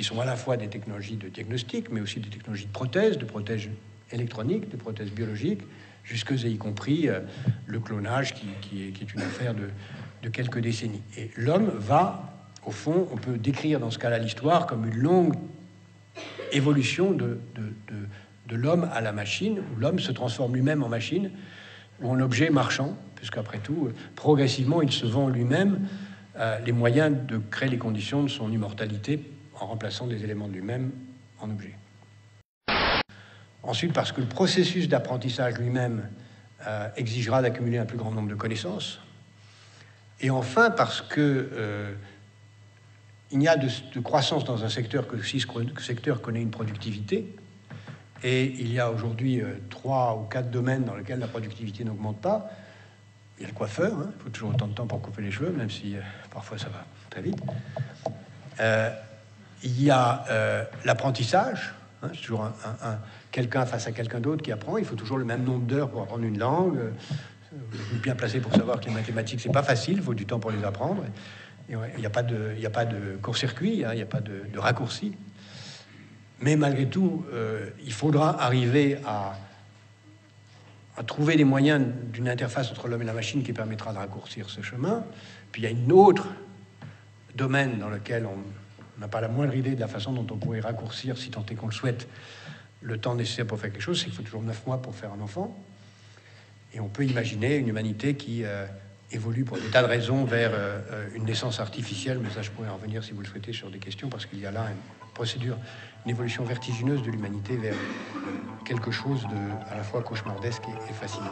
sont à la fois des technologies de diagnostic, mais aussi des technologies de prothèse électroniques, de prothèses biologiques, jusque et y compris le clonage qui est une affaire de quelques décennies. Et l'homme va, au fond, on peut décrire dans ce cas-là l'histoire comme une longue évolution de l'homme à la machine, où l'homme se transforme lui-même en machine ou en objet marchand, puisqu'après tout, progressivement, il se vend lui-même les moyens de créer les conditions de son immortalité en remplaçant des éléments de lui-même en objets. Ensuite, parce que le processus d'apprentissage lui-même exigera d'accumuler un plus grand nombre de connaissances. Et enfin, parce que il n'y a de croissance dans un secteur que si ce secteur connaît une productivité. Et il y a aujourd'hui 3 ou 4 domaines dans lesquels la productivité n'augmente pas. Il y a le coiffeur, hein, il faut toujours autant de temps pour couper les cheveux, même si parfois ça va très vite. Il y a l'apprentissage, hein, c'est toujours quelqu'un face à quelqu'un d'autre qui apprend. Il faut toujours le même nombre d'heures pour apprendre une langue. Vous êtes bien placé pour savoir que les mathématiques, c'est pas facile, il faut du temps pour les apprendre. Il n'y a pas de court-circuit, hein, il n'y a pas de raccourci. Mais malgré tout, il faudra arriver à trouver des moyens d'une interface entre l'homme et la machine qui permettra de raccourcir ce chemin. Puis il y a un autre domaine dans lequel on n'a pas la moindre idée de la façon dont on pourrait raccourcir, si tant est qu'on le souhaite, le temps nécessaire pour faire quelque chose. C'est qu'il faut toujours 9 mois pour faire un enfant. Et on peut imaginer une humanité qui évolue pour des tas de raisons vers une naissance artificielle. Mais ça, je pourrais en revenir, si vous le souhaitez, sur des questions, parce qu'il y a là une procédure, une évolution vertigineuse de l'humanité vers quelque chose de à la fois cauchemardesque et fascinant.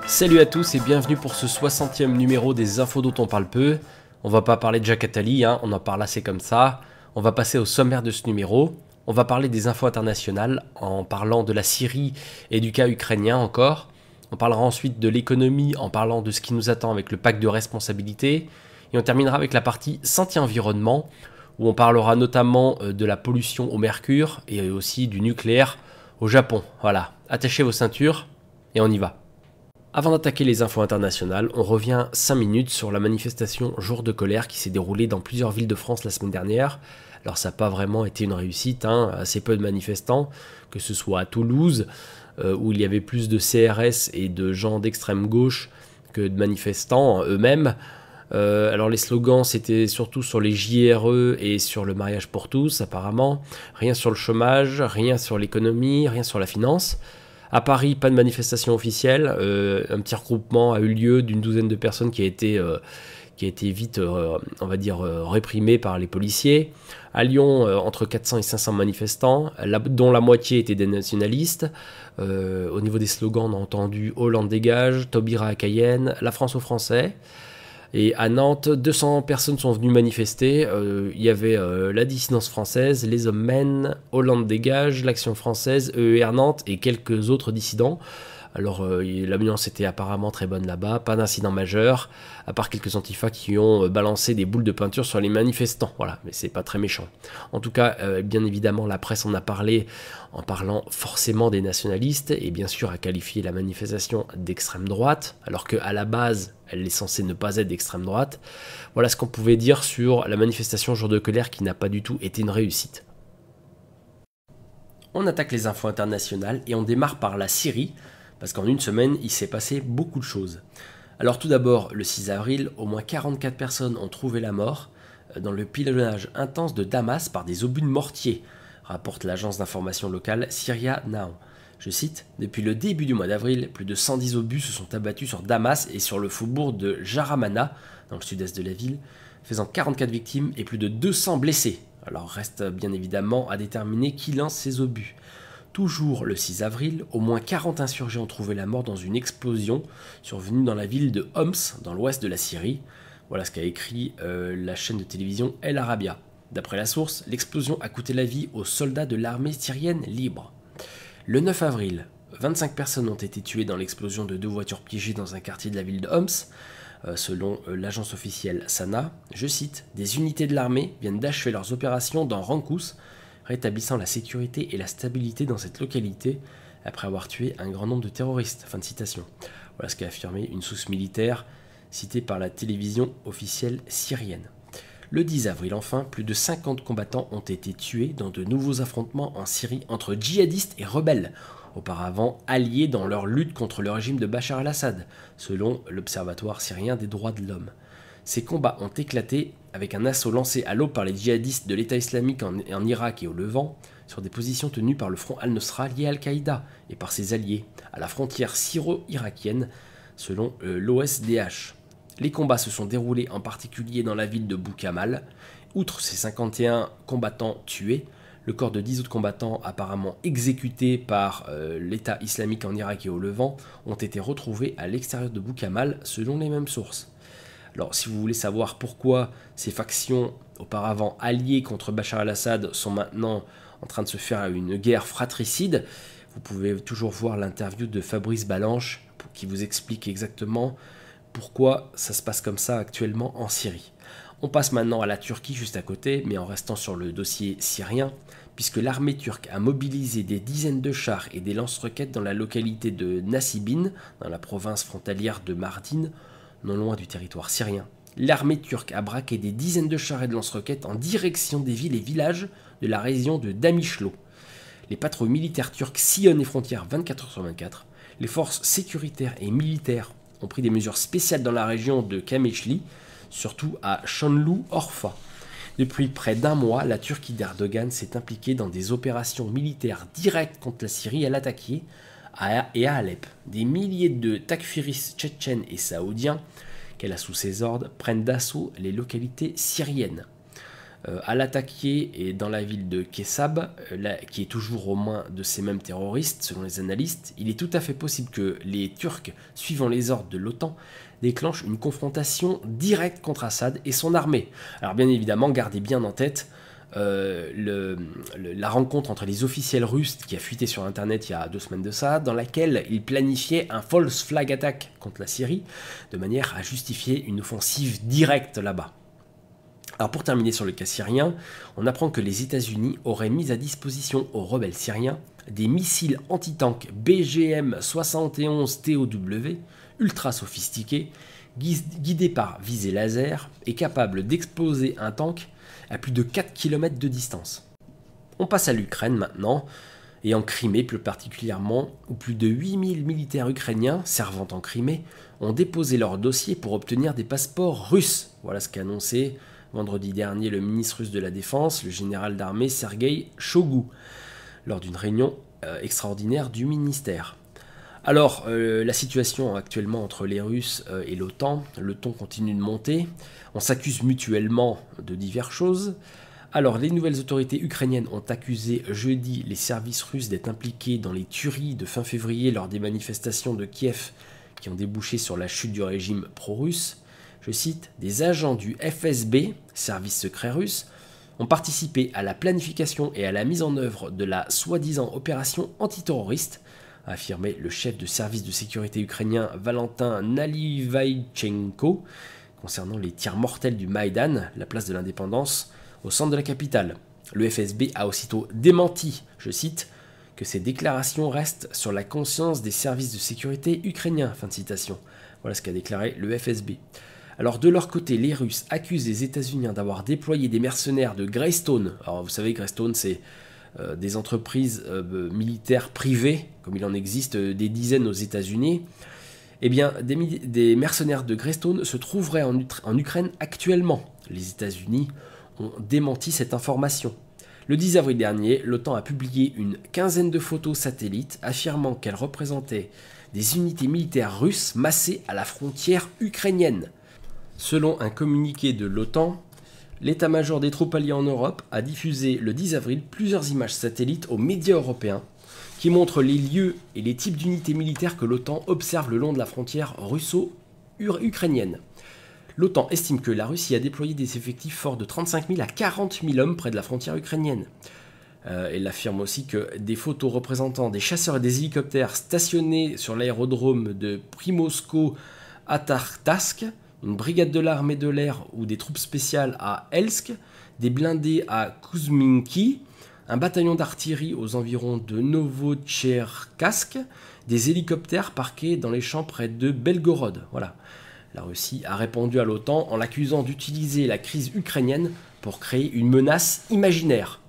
Salut à tous et bienvenue pour ce 60e numéro des infos dont on parle peu. On va pas parler de Jacques Attali, hein, on en parle assez comme ça. On va passer au sommaire de ce numéro. On va parler des infos internationales en parlant de la Syrie et du cas ukrainien encore. On parlera ensuite de l'économie en parlant de ce qui nous attend avec le pacte de responsabilité. Et on terminera avec la partie santé environnement où on parlera notamment de la pollution au mercure et aussi du nucléaire au Japon. Voilà, attachez vos ceintures et on y va. Avant d'attaquer les infos internationales, on revient 5 minutes sur la manifestation Jour de colère qui s'est déroulée dans plusieurs villes de France la semaine dernière. Alors ça n'a pas vraiment été une réussite, hein, assez peu de manifestants, que ce soit à Toulouse, où il y avait plus de CRS et de gens d'extrême gauche que de manifestants eux-mêmes. Alors les slogans c'était surtout sur les JRE et sur le mariage pour tous apparemment, rien sur le chômage, rien sur l'économie, rien sur la finance. À Paris, pas de manifestation officielle, un petit regroupement a eu lieu d'une douzaine de personnes qui a été vite, on va dire, réprimé par les policiers. À Lyon, entre 400 et 500 manifestants, dont la moitié étaient des nationalistes. Au niveau des slogans, on a entendu Hollande dégage, Taubira à Cayenne, la France aux Français. Et à Nantes, 200 personnes sont venues manifester. Il y avait la dissidence française, les hommes mènent, Hollande dégage, l'Action française, EER Nantes et quelques autres dissidents. Alors l'ambiance était apparemment très bonne là-bas, pas d'incident majeur, à part quelques antifas qui ont balancé des boules de peinture sur les manifestants. Voilà, mais c'est pas très méchant. En tout cas, bien évidemment, la presse en a parlé en parlant forcément des nationalistes et bien sûr a qualifié la manifestation d'extrême droite, alors qu'à la base, elle est censée ne pas être d'extrême droite. Voilà ce qu'on pouvait dire sur la manifestation Jour de colère qui n'a pas du tout été une réussite. On attaque les infos internationales et on démarre par la Syrie, parce qu'en une semaine, il s'est passé beaucoup de choses. Alors tout d'abord, le 6 avril, au moins 44 personnes ont trouvé la mort dans le pilonnage intense de Damas par des obus de mortier, rapporte l'agence d'information locale Syria Now. Je cite, « Depuis le début du mois d'avril, plus de 110 obus se sont abattus sur Damas et sur le faubourg de Jaramana, dans le sud-est de la ville, faisant 44 victimes et plus de 200 blessés. » Alors reste bien évidemment à déterminer qui lance ces obus. Toujours le 6 avril, au moins 40 insurgés ont trouvé la mort dans une explosion survenue dans la ville de Homs, dans l'ouest de la Syrie. Voilà ce qu'a écrit la chaîne de télévision El Arabia. D'après la source, l'explosion a coûté la vie aux soldats de l'armée syrienne libre. Le 9 avril, 25 personnes ont été tuées dans l'explosion de 2 voitures piégées dans un quartier de la ville de Homs. Selon l'agence officielle Sana, je cite, « Des unités de l'armée viennent d'achever leurs opérations dans Rankous, rétablissant la sécurité et la stabilité dans cette localité après avoir tué un grand nombre de terroristes. » Fin de citation. Voilà ce qu'a affirmé une source militaire citée par la télévision officielle syrienne. Le 10 avril, enfin, plus de 50 combattants ont été tués dans de nouveaux affrontements en Syrie entre djihadistes et rebelles, auparavant alliés dans leur lutte contre le régime de Bachar el-Assad, selon l'Observatoire syrien des droits de l'homme. Ces combats ont éclaté avec un assaut lancé à l'aube par les djihadistes de l'État islamique en Irak et au Levant, sur des positions tenues par le front al-Nusra lié à Al-Qaïda et par ses alliés, à la frontière syro-irakienne, selon l'OSDH. Les combats se sont déroulés en particulier dans la ville de Boukamal. Outre ces 51 combattants tués, le corps de 10 autres combattants apparemment exécutés par l'État islamique en Irak et au Levant ont été retrouvés à l'extérieur de Boukamal selon les mêmes sources. Alors si vous voulez savoir pourquoi ces factions auparavant alliées contre Bachar el-Assad sont maintenant en train de se faire une guerre fratricide, vous pouvez toujours voir l'interview de Fabrice Balanche qui vous explique exactement pourquoi ça se passe comme ça actuellement en Syrie. On passe maintenant à la Turquie juste à côté, mais en restant sur le dossier syrien, puisque l'armée turque a mobilisé des dizaines de chars et des lance-roquettes dans la localité de Nasibin, dans la province frontalière de Mardin, non loin du territoire syrien. L'armée turque a braqué des dizaines de chars et de lance-roquettes en direction des villes et villages de la région de Damişlo. Les patrouilles militaires turques sillonnent les frontières 24 heures sur 24. Les forces sécuritaires et militaires ont pris des mesures spéciales dans la région de Kameşli, surtout à Şanlıurfa. Depuis près d'un mois, la Turquie d'Erdogan s'est impliquée dans des opérations militaires directes contre la Syrie à Latakia et à Alep. Des milliers de takfiristes tchétchènes et saoudiens qu'elle a sous ses ordres prennent d'assaut les localités syriennes. À Latakia et dans la ville de Kessab, qui est toujours aux mains de ces mêmes terroristes, selon les analystes, il est tout à fait possible que les Turcs, suivant les ordres de l'OTAN, déclenchent une confrontation directe contre Assad et son armée. Alors bien évidemment, gardez bien en tête la rencontre entre les officiels russes qui a fuité sur Internet il y a 2 semaines de ça, dans laquelle ils planifiaient un false flag attack contre la Syrie, de manière à justifier une offensive directe là-bas. Alors pour terminer sur le cas syrien, on apprend que les États-Unis auraient mis à disposition aux rebelles syriens des missiles anti-tanks BGM-71 TOW, ultra sophistiqués, guidés par visée laser et capables d'exploser un tank à plus de 4 km de distance. On passe à l'Ukraine maintenant, et en Crimée plus particulièrement, où plus de 8000 militaires ukrainiens servant en Crimée ont déposé leur dossier pour obtenir des passeports russes. Voilà ce qu'a annoncé vendredi dernier le ministre russe de la Défense, le général d'armée Sergueï Shoigu, lors d'une réunion extraordinaire du ministère. Alors, la situation actuellement entre les Russes et l'OTAN, le ton continue de monter, on s'accuse mutuellement de diverses choses. Alors, les nouvelles autorités ukrainiennes ont accusé jeudi les services russes d'être impliqués dans les tueries de fin février lors des manifestations de Kiev qui ont débouché sur la chute du régime pro-russe. Je cite, « Des agents du FSB, service secret russe, ont participé à la planification et à la mise en œuvre de la soi-disant opération antiterroriste », a affirmé le chef de service de sécurité ukrainien Valentin Nalivaïchenko, concernant les tirs mortels du Maïdan, la place de l'indépendance, au centre de la capitale. Le FSB a aussitôt démenti, je cite, « que ces déclarations restent sur la conscience des services de sécurité ukrainiens ». Fin de citation. Voilà ce qu'a déclaré le FSB. Alors de leur côté, les Russes accusent les États-Unis d'avoir déployé des mercenaires de Greystone. Alors vous savez, Greystone, c'est des entreprises militaires privées, comme il en existe des dizaines aux États-Unis. Eh bien, des mercenaires de Greystone se trouveraient en Ukraine actuellement. Les États-Unis ont démenti cette information. Le 10 avril dernier, l'OTAN a publié une quinzaine de photos satellites affirmant qu'elles représentaient des unités militaires russes massées à la frontière ukrainienne. Selon un communiqué de l'OTAN, l'état-major des troupes alliées en Europe a diffusé le 10 avril plusieurs images satellites aux médias européens qui montrent les lieux et les types d'unités militaires que l'OTAN observe le long de la frontière russo-ukrainienne. L'OTAN estime que la Russie a déployé des effectifs forts de 35 000 à 40 000 hommes près de la frontière ukrainienne. Elle affirme aussi que des photos représentant des chasseurs et des hélicoptères stationnés sur l'aérodrome de Primorsko-Akhartsk, une brigade de l'armée de l'air ou des troupes spéciales à Elsk, des blindés à Kuzminki, un bataillon d'artillerie aux environs de Novotcherkassk, des hélicoptères parqués dans les champs près de Belgorod. Voilà. La Russie a répondu à l'OTAN en l'accusant d'utiliser la crise ukrainienne pour créer une menace imaginaire.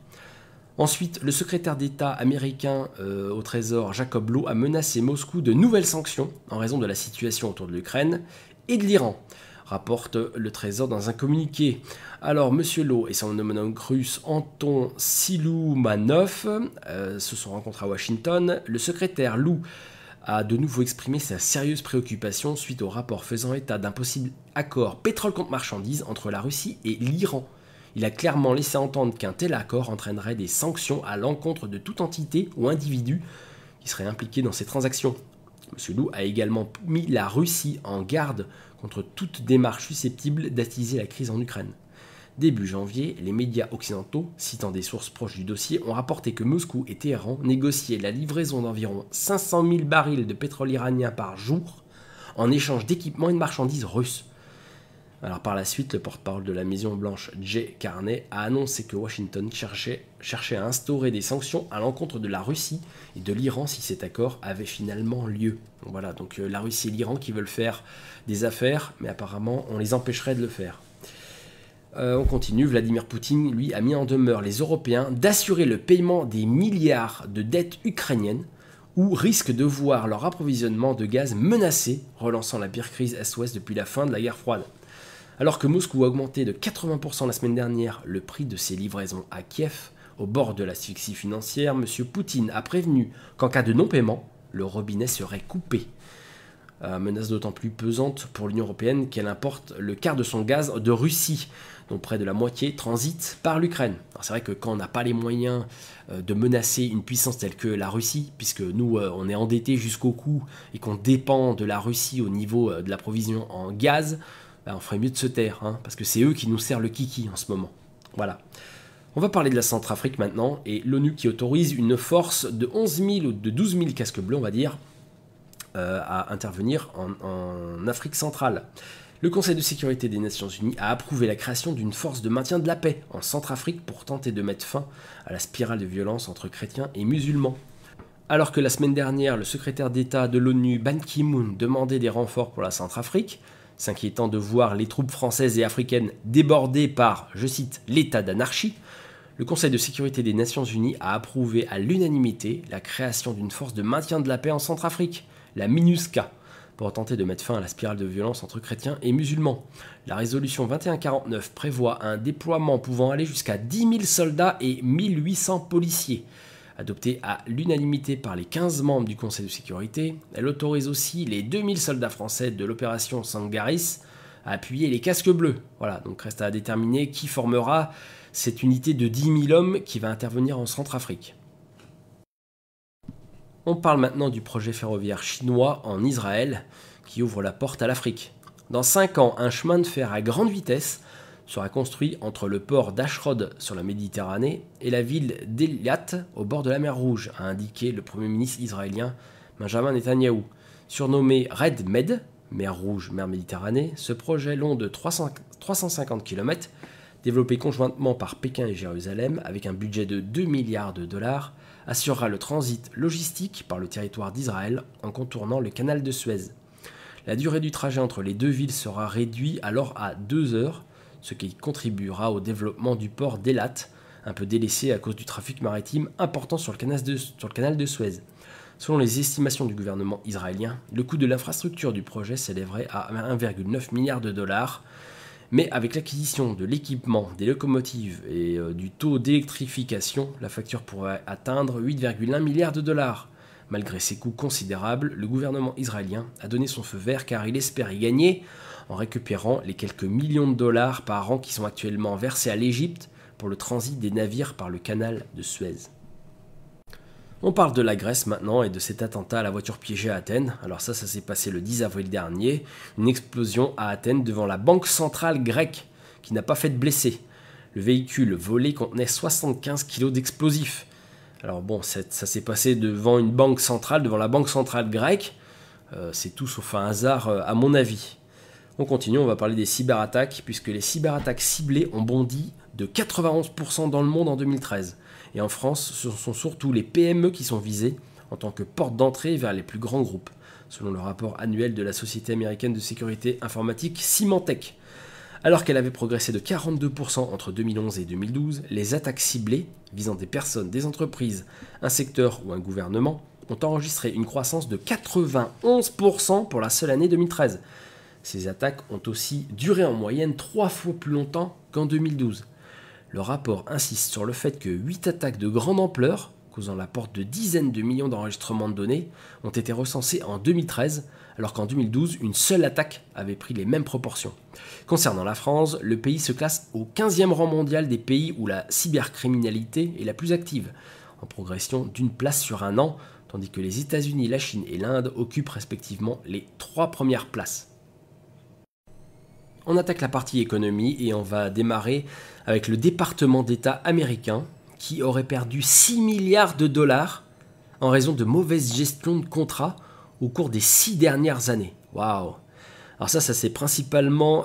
Ensuite, le secrétaire d'État américain au Trésor, Jacob Lowe, a menacé Moscou de nouvelles sanctions en raison de la situation autour de l'Ukraine et de l'Iran, rapporte le Trésor dans un communiqué. Alors, M. Lowe et son homologue russe Anton Siloumanov se sont rencontrés à Washington. Le secrétaire Lowe a de nouveau exprimé sa sérieuse préoccupation suite au rapport faisant état d'un possible accord pétrole contre marchandises entre la Russie et l'Iran. Il a clairement laissé entendre qu'un tel accord entraînerait des sanctions à l'encontre de toute entité ou individu qui serait impliqué dans ces transactions. M. Lowe a également mis la Russie en garde contre toute démarche susceptible d'attiser la crise en Ukraine. Début janvier, les médias occidentaux, citant des sources proches du dossier, ont rapporté que Moscou et Téhéran négociaient la livraison d'environ 500 000 barils de pétrole iranien par jour en échange d'équipements et de marchandises russes. Alors par la suite, le porte-parole de la Maison-Blanche, Jay Carney, a annoncé que Washington cherchait à instaurer des sanctions à l'encontre de la Russie et de l'Iran si cet accord avait finalement lieu. Donc voilà, donc la Russie et l'Iran qui veulent faire des affaires, mais apparemment on les empêcherait de le faire. On continue, Vladimir Poutine, lui, a mis en demeure les Européens d'assurer le paiement des milliards de dettes ukrainiennes ou risquent de voir leur approvisionnement de gaz menacé, relançant la pire crise Est-Ouest depuis la fin de la guerre froide. Alors que Moscou a augmenté de 80% la semaine dernière le prix de ses livraisons à Kiev, au bord de l'asphyxie financière, M. Poutine a prévenu qu'en cas de non-paiement, le robinet serait coupé. Menace d'autant plus pesante pour l'Union européenne qu'elle importe le quart de son gaz de Russie, dont près de la moitié transite par l'Ukraine. C'est vrai que quand on n'a pas les moyens de menacer une puissance telle que la Russie, puisque nous on est endettés jusqu'au cou et qu'on dépend de la Russie au niveau de l'approvisionnement en gaz, on ferait mieux de se taire, parce que c'est eux qui nous serrent le kiki en ce moment. Voilà. On va parler de la Centrafrique maintenant, et l'ONU qui autorise une force de 11 000 ou de 12 000 casques bleus, on va dire, à intervenir en Afrique centrale. Le Conseil de sécurité des Nations Unies a approuvé la création d'une force de maintien de la paix en Centrafrique pour tenter de mettre fin à la spirale de violence entre chrétiens et musulmans. Alors que la semaine dernière, le secrétaire d'État de l'ONU, Ban Ki-moon, demandait des renforts pour la Centrafrique, s'inquiétant de voir les troupes françaises et africaines débordées par, je cite, l'état d'anarchie, le Conseil de sécurité des Nations Unies a approuvé à l'unanimité la création d'une force de maintien de la paix en Centrafrique, la MINUSCA, pour tenter de mettre fin à la spirale de violence entre chrétiens et musulmans. La résolution 2149 prévoit un déploiement pouvant aller jusqu'à 10 000 soldats et 1800 policiers. Adoptée à l'unanimité par les 15 membres du Conseil de sécurité, elle autorise aussi les 2000 soldats français de l'opération Sangaris à appuyer les casques bleus. Voilà, donc reste à déterminer qui formera cette unité de 10 000 hommes qui va intervenir en Centrafrique. On parle maintenant du projet ferroviaire chinois en Israël qui ouvre la porte à l'Afrique. Dans 5 ans, un chemin de fer à grande vitesse sera construit entre le port d'Ashrod sur la Méditerranée et la ville d'Eilat au bord de la mer Rouge, a indiqué le Premier ministre israélien Benjamin Netanyahou. Surnommé Red Med, mer Rouge, mer Méditerranée, ce projet long de 350 km, développé conjointement par Pékin et Jérusalem avec un budget de 2 milliards de dollars, assurera le transit logistique par le territoire d'Israël en contournant le canal de Suez. La durée du trajet entre les deux villes sera réduite alors à 2 heures, ce qui contribuera au développement du port d'Eilat, un peu délaissé à cause du trafic maritime important sur le canal de Suez. Selon les estimations du gouvernement israélien, le coût de l'infrastructure du projet s'élèverait à 1,9 milliard de dollars, mais avec l'acquisition de l'équipement, des locomotives et du taux d'électrification, la facture pourrait atteindre 8,1 milliards de dollars. Malgré ces coûts considérables, le gouvernement israélien a donné son feu vert car il espère y gagner en récupérant les quelques millions de dollars par an qui sont actuellement versés à l'Égypte pour le transit des navires par le canal de Suez. On parle de la Grèce maintenant et de cet attentat à la voiture piégée à Athènes. Alors ça s'est passé le 10 avril dernier. Une explosion à Athènes devant la banque centrale grecque qui n'a pas fait de blessés. Le véhicule volé contenait 75 kg d'explosifs. Alors bon, ça s'est passé devant une banque centrale, devant la banque centrale grecque. C'est tout sauf un hasard à mon avis. On continue, on va parler des cyberattaques, puisque les cyberattaques ciblées ont bondi de 91% dans le monde en 2013. Et en France, ce sont surtout les PME qui sont visées en tant que porte d'entrée vers les plus grands groupes, selon le rapport annuel de la société américaine de sécurité informatique Symantec. Alors qu'elle avait progressé de 42% entre 2011 et 2012, les attaques ciblées, visant des personnes, des entreprises, un secteur ou un gouvernement, ont enregistré une croissance de 91% pour la seule année 2013. Ces attaques ont aussi duré en moyenne 3 fois plus longtemps qu'en 2012. Le rapport insiste sur le fait que 8 attaques de grande ampleur, causant la perte de dizaines de millions d'enregistrements de données, ont été recensées en 2013, alors qu'en 2012, une seule attaque avait pris les mêmes proportions. Concernant la France, le pays se classe au 15e rang mondial des pays où la cybercriminalité est la plus active, en progression d'une place sur un an, tandis que les États-Unis, la Chine et l'Inde occupent respectivement les 3 premières places. On attaque la partie économie et on va démarrer avec le département d'État américain qui aurait perdu 6 milliards de dollars en raison de mauvaise gestion de contrats au cours des 6 dernières années. Waouh! Alors ça s'est principalement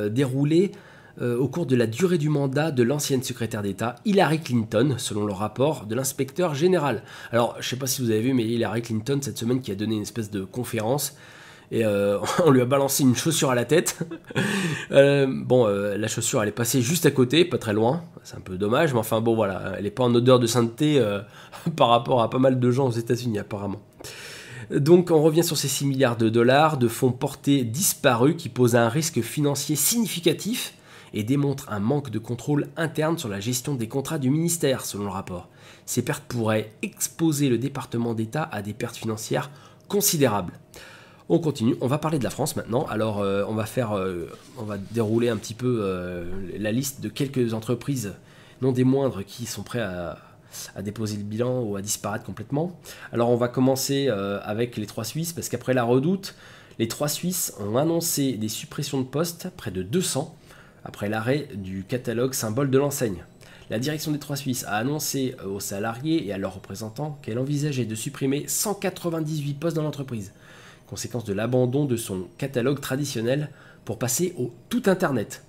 déroulé au cours de la durée du mandat de l'ancienne secrétaire d'État Hillary Clinton, selon le rapport de l'inspecteur général. Alors, je ne sais pas si vous avez vu, mais Hillary Clinton, cette semaine, qui a donné une espèce de conférence, et on lui a balancé une chaussure à la tête. La chaussure, elle est passée juste à côté, pas très loin. C'est un peu dommage, mais enfin bon, voilà, elle n'est pas en odeur de sainteté par rapport à pas mal de gens aux États-Unis, apparemment. Donc on revient sur ces 6 milliards de dollars de fonds portés disparus qui posent un risque financier significatif et démontrent un manque de contrôle interne sur la gestion des contrats du ministère, selon le rapport. Ces pertes pourraient exposer le département d'État à des pertes financières considérables. On continue, on va parler de la France maintenant. Alors on va dérouler un petit peu la liste de quelques entreprises, non des moindres, qui sont prêts à déposer le bilan ou à disparaître complètement. Alors on va commencer avec les 3 Suisses, parce qu'après la Redoute, les 3 Suisses ont annoncé des suppressions de postes, près de 200, après l'arrêt du catalogue symbole de l'enseigne. La direction des 3 Suisses a annoncé aux salariés et à leurs représentants qu'elle envisageait de supprimer 198 postes dans l'entreprise, conséquence de l'abandon de son catalogue traditionnel pour passer au tout Internet.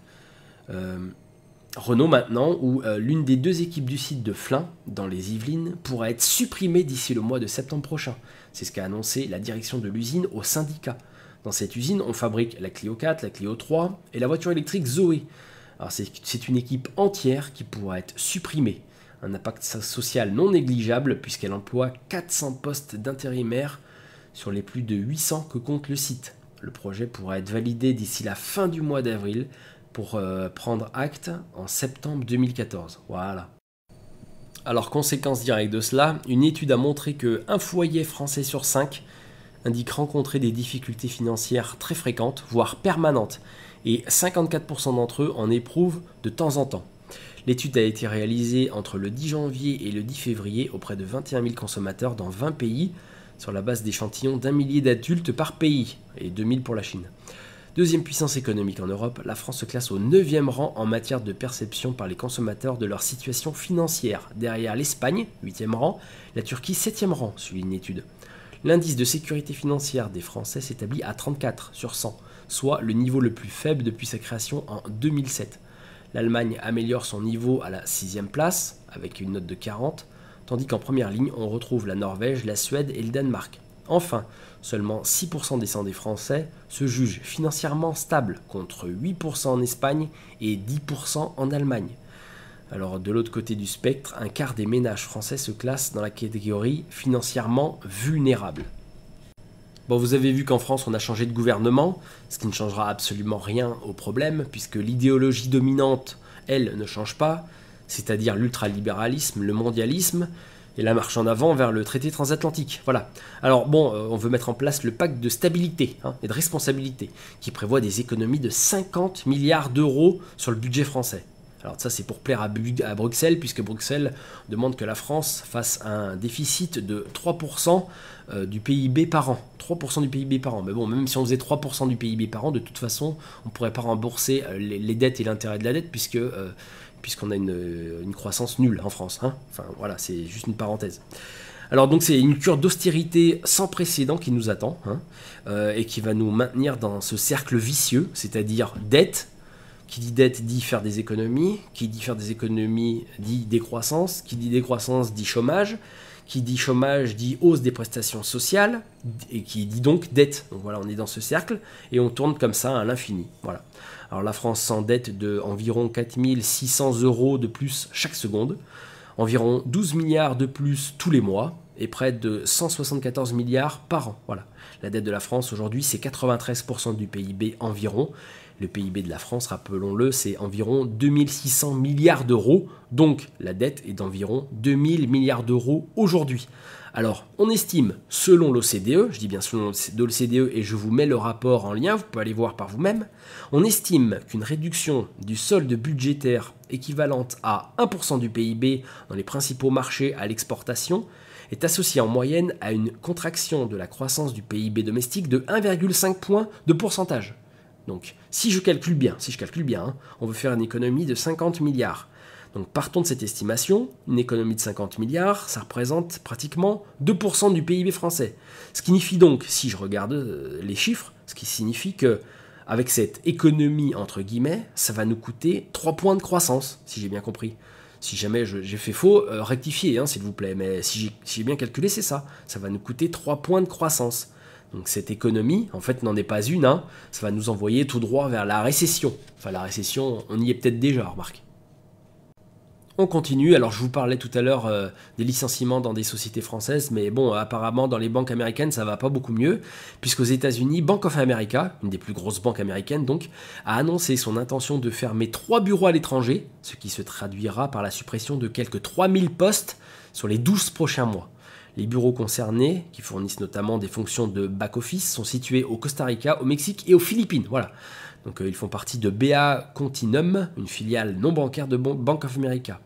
Renault maintenant, où l'une des 2 équipes du site de Flins, dans les Yvelines, pourra être supprimée d'ici le mois de septembre prochain. C'est ce qu'a annoncé la direction de l'usine au syndicat. Dans cette usine, on fabrique la Clio 4, la Clio 3 et la voiture électrique Zoé. Alors c'est une équipe entière qui pourra être supprimée. Un impact social non négligeable puisqu'elle emploie 400 postes d'intérimaires sur les plus de 800 que compte le site. Le projet pourra être validé d'ici la fin du mois d'avril pour prendre acte en septembre 2014. Voilà. Alors, conséquence directe de cela, une étude a montré qu'un foyer français sur 5 indique rencontrer des difficultés financières très fréquentes, voire permanentes, et 54% d'entre eux en éprouvent de temps en temps. L'étude a été réalisée entre le 10 janvier et le 10 février auprès de 21 000 consommateurs dans 20 pays, sur la base d'échantillons d'1 millier d'adultes par pays, et 2000 pour la Chine. Deuxième puissance économique en Europe, la France se classe au 9e rang en matière de perception par les consommateurs de leur situation financière. Derrière l'Espagne, 8e rang, la Turquie, 7e rang, suit une étude. L'indice de sécurité financière des Français s'établit à 34 sur 100, soit le niveau le plus faible depuis sa création en 2007. L'Allemagne améliore son niveau à la 6e place, avec une note de 40, tandis qu'en première ligne, on retrouve la Norvège, la Suède et le Danemark. Enfin, seulement 6% des 100 des Français se jugent financièrement stables, contre 8% en Espagne et 10% en Allemagne. Alors de l'autre côté du spectre, un quart des ménages français se classent dans la catégorie financièrement vulnérable. Bon, vous avez vu qu'en France on a changé de gouvernement, ce qui ne changera absolument rien au problème, puisque l'idéologie dominante, elle, ne change pas, c'est-à-dire l'ultralibéralisme, le mondialisme, et la marche en avant vers le traité transatlantique. Voilà. Alors bon, on veut mettre en place le pacte de stabilité et de responsabilité, qui prévoit des économies de 50 milliards d'euros sur le budget français. Alors ça c'est pour plaire à Bruxelles, puisque Bruxelles demande que la France fasse un déficit de 3% du PIB par an. 3% du PIB par an. Mais bon, même si on faisait 3% du PIB par an, de toute façon, on ne pourrait pas rembourser les dettes et l'intérêt de la dette, puisqu'on a une croissance nulle en France. Enfin voilà, c'est juste une parenthèse. Alors donc c'est une cure d'austérité sans précédent qui nous attend, hein, et qui va nous maintenir dans ce cercle vicieux, c'est-à-dire dette. Qui dit dette dit faire des économies, qui dit faire des économies dit décroissance, qui dit décroissance dit chômage, qui dit chômage dit hausse des prestations sociales, et qui dit donc dette. Donc voilà, on est dans ce cercle, et on tourne comme ça à l'infini. Voilà. Alors la France s'endette de environ 4 600 € de plus chaque seconde, environ 12 milliards de plus tous les mois, et près de 174 milliards par an. Voilà. La dette de la France aujourd'hui, c'est 93% du PIB environ. Le PIB de la France, rappelons-le, c'est environ 2600 milliards d'euros. Donc la dette est d'environ 2000 milliards d'euros aujourd'hui. Alors, on estime, selon l'OCDE, je dis bien selon l'OCDE et je vous mets le rapport en lien, vous pouvez aller voir par vous-même, on estime qu'une réduction du solde budgétaire équivalente à 1% du PIB dans les principaux marchés à l'exportation est associée en moyenne à une contraction de la croissance du PIB domestique de 1,5 point de pourcentage. Donc, si je calcule bien, hein, on veut faire une économie de 50 milliards. Donc, partons de cette estimation, une économie de 50 milliards, ça représente pratiquement 2% du PIB français. Ce qui signifie donc, si je regarde les chiffres, ce qui signifie que avec cette économie, entre guillemets, ça va nous coûter 3 points de croissance, si j'ai bien compris. Si jamais j'ai fait faux, rectifiez, hein, s'il vous plaît, mais si j'ai bien calculé, c'est ça. Ça va nous coûter 3 points de croissance. Donc cette économie, en fait, n'en est pas une, hein. Ça va nous envoyer tout droit vers la récession. Enfin, la récession, on y est peut-être déjà, remarque. On continue, alors je vous parlais tout à l'heure des licenciements dans des sociétés françaises, mais bon, apparemment dans les banques américaines ça va pas beaucoup mieux, puisqu'aux États-Unis, Bank of America, une des plus grosses banques américaines donc, a annoncé son intention de fermer 3 bureaux à l'étranger, ce qui se traduira par la suppression de quelques 3000 postes sur les 12 prochains mois. Les bureaux concernés, qui fournissent notamment des fonctions de back-office, sont situés au Costa Rica, au Mexique et aux Philippines, voilà. Donc ils font partie de BA Continuum, une filiale non bancaire de Bank of America.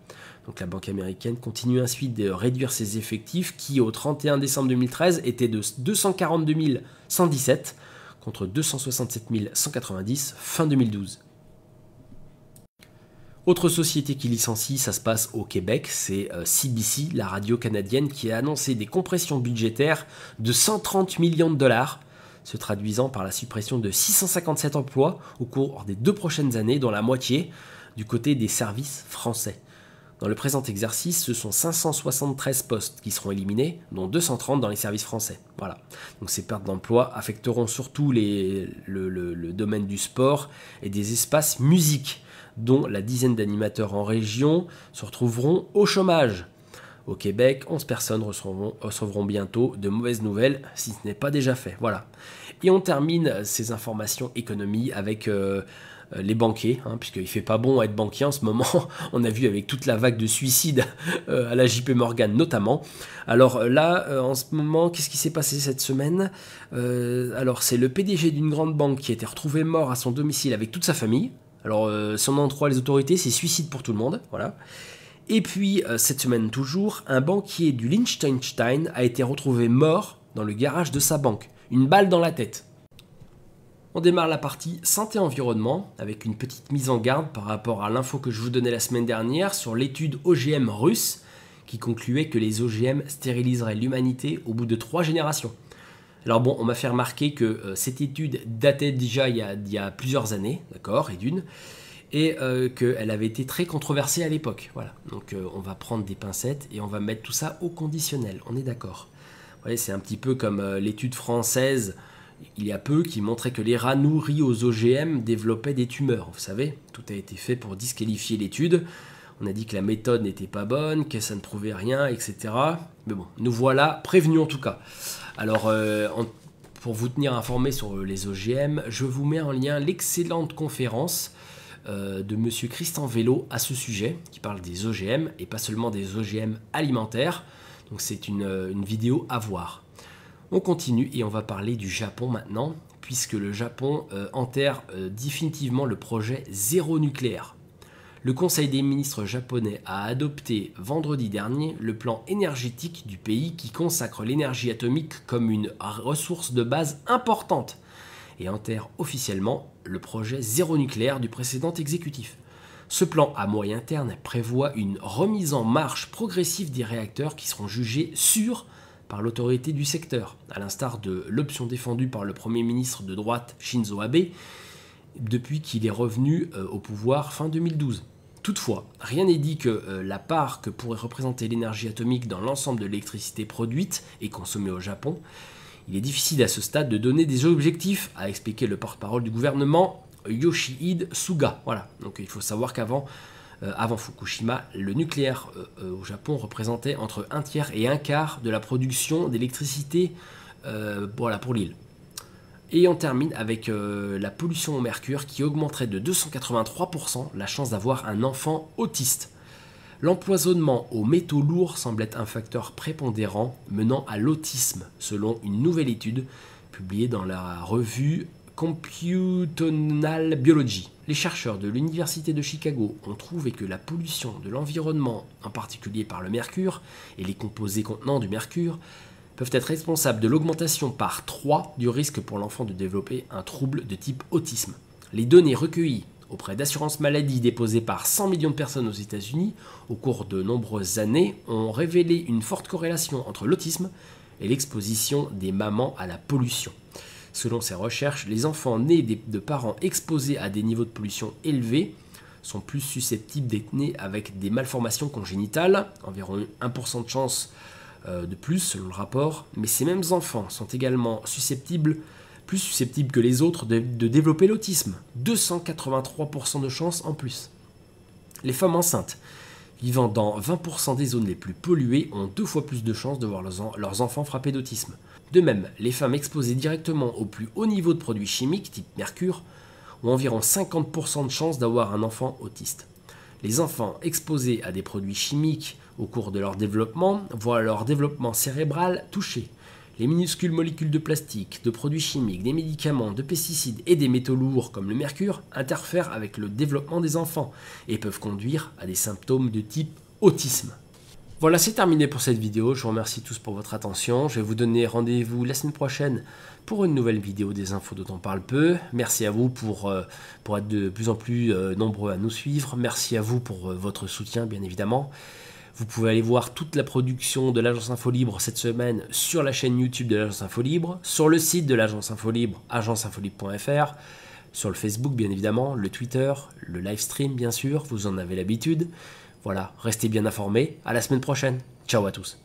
Donc la banque américaine continue ensuite de réduire ses effectifs qui au 31 décembre 2013 étaient de 242 117 contre 267 190 fin 2012. Autre société qui licencie, ça se passe au Québec, c'est CBC, la radio canadienne, qui a annoncé des compressions budgétaires de 130 millions de dollars, se traduisant par la suppression de 657 emplois au cours des 2 prochaines années, dont la moitié du côté des services français. Dans le présent exercice, ce sont 573 postes qui seront éliminés, dont 230 dans les services français. Voilà. Donc ces pertes d'emploi affecteront surtout le domaine du sport et des espaces musiques, dont la dizaine d'animateurs en région se retrouveront au chômage. Au Québec, 11 personnes recevront bientôt de mauvaises nouvelles, si ce n'est pas déjà fait. Voilà. Et on termine ces informations économie avec les banquiers, hein, puisqu'il ne fait pas bon être banquier en ce moment. On a vu avec toute la vague de suicides à la JP Morgan notamment. Alors là, en ce moment, qu'est-ce qui s'est passé cette semaine ? Alors c'est le PDG d'une grande banque qui a été retrouvé mort à son domicile avec toute sa famille. Alors si on en croit les autorités, c'est suicide pour tout le monde. Voilà. Et puis, cette semaine toujours, un banquier du Liechtenstein a été retrouvé mort dans le garage de sa banque. Une balle dans la tête. On démarre la partie santé-environnement avec une petite mise en garde par rapport à l'info que je vous donnais la semaine dernière sur l'étude OGM russe qui concluait que les OGM stériliseraient l'humanité au bout de 3 générations. Alors bon, on m'a fait remarquer que cette étude datait déjà il y a plusieurs années, d'accord, et qu'elle avait été très controversée à l'époque. Voilà. Donc on va prendre des pincettes et on va mettre tout ça au conditionnel, on est d'accord. Vous voyez, c'est un petit peu comme l'étude française il y a peu qui montrait que les rats nourris aux OGM développaient des tumeurs. Vous savez, tout a été fait pour disqualifier l'étude. On a dit que la méthode n'était pas bonne, que ça ne prouvait rien, etc. Mais bon, nous voilà prévenus en tout cas. Alors, pour vous tenir informé sur les OGM, je vous mets en lien l'excellente conférence de Monsieur Christian Vélo à ce sujet, qui parle des OGM, et pas seulement des OGM alimentaires. Donc c'est une vidéo à voir. On continue et on va parler du Japon maintenant, puisque le Japon enterre définitivement le projet zéro nucléaire. Le Conseil des ministres japonais a adopté vendredi dernier le plan énergétique du pays qui consacre l'énergie atomique comme une ressource de base importante et enterre officiellement le projet zéro nucléaire du précédent exécutif. Ce plan à moyen terme prévoit une remise en marche progressive des réacteurs qui seront jugés sûrs par l'autorité du secteur, à l'instar de l'option défendue par le Premier ministre de droite Shinzo Abe depuis qu'il est revenu au pouvoir fin 2012. Toutefois, rien n'est dit que la part que pourrait représenter l'énergie atomique dans l'ensemble de l'électricité produite et consommée au Japon. Il est difficile à ce stade de donner des objectifs, a expliqué le porte-parole du gouvernement Yoshihide Suga. Voilà, donc il faut savoir qu'avant avant Fukushima, le nucléaire au Japon représentait entre un tiers et un quart de la production d'électricité voilà, pour l'île. Et on termine avec la pollution au mercure qui augmenterait de 283% la chance d'avoir un enfant autiste. L'empoisonnement aux métaux lourds semble être un facteur prépondérant menant à l'autisme, selon une nouvelle étude publiée dans la revue Computational Biology. Les chercheurs de l'Université de Chicago ont trouvé que la pollution de l'environnement, en particulier par le mercure et les composés contenant du mercure, peuvent être responsables de l'augmentation par 3 du risque pour l'enfant de développer un trouble de type autisme. Les données recueillies auprès d'assurance maladie déposées par 100 millions de personnes aux États-Unis au cours de nombreuses années ont révélé une forte corrélation entre l'autisme et l'exposition des mamans à la pollution. Selon ces recherches, les enfants nés de parents exposés à des niveaux de pollution élevés sont plus susceptibles d'être nés avec des malformations congénitales, environ 1% de chance de plus selon le rapport, mais ces mêmes enfants sont également plus susceptibles que les autres de développer l'autisme, 283% de chance en plus. Les femmes enceintes vivant dans 20% des zones les plus polluées ont 2 fois plus de chances de voir leurs enfants frappés d'autisme. De même, les femmes exposées directement au plus haut niveau de produits chimiques, type mercure, ont environ 50% de chances d'avoir un enfant autiste. Les enfants exposés à des produits chimiques au cours de leur développement voient leur développement cérébral touché. Les minuscules molécules de plastique, de produits chimiques, des médicaments, de pesticides et des métaux lourds comme le mercure interfèrent avec le développement des enfants et peuvent conduire à des symptômes de type autisme. Voilà, c'est terminé pour cette vidéo. Je vous remercie tous pour votre attention. Je vais vous donner rendez-vous la semaine prochaine pour une nouvelle vidéo des infos dont on parle peu. Merci à vous pour être de plus en plus nombreux à nous suivre. Merci à vous pour votre soutien, bien évidemment. Vous pouvez aller voir toute la production de l'Agence Infolibre cette semaine sur la chaîne YouTube de l'Agence Infolibre, sur le site de l'Agence Infolibre, agenceinfolibre.fr, sur le Facebook, bien évidemment, le Twitter, le livestream, bien sûr, vous en avez l'habitude. Voilà, restez bien informés. À la semaine prochaine. Ciao à tous.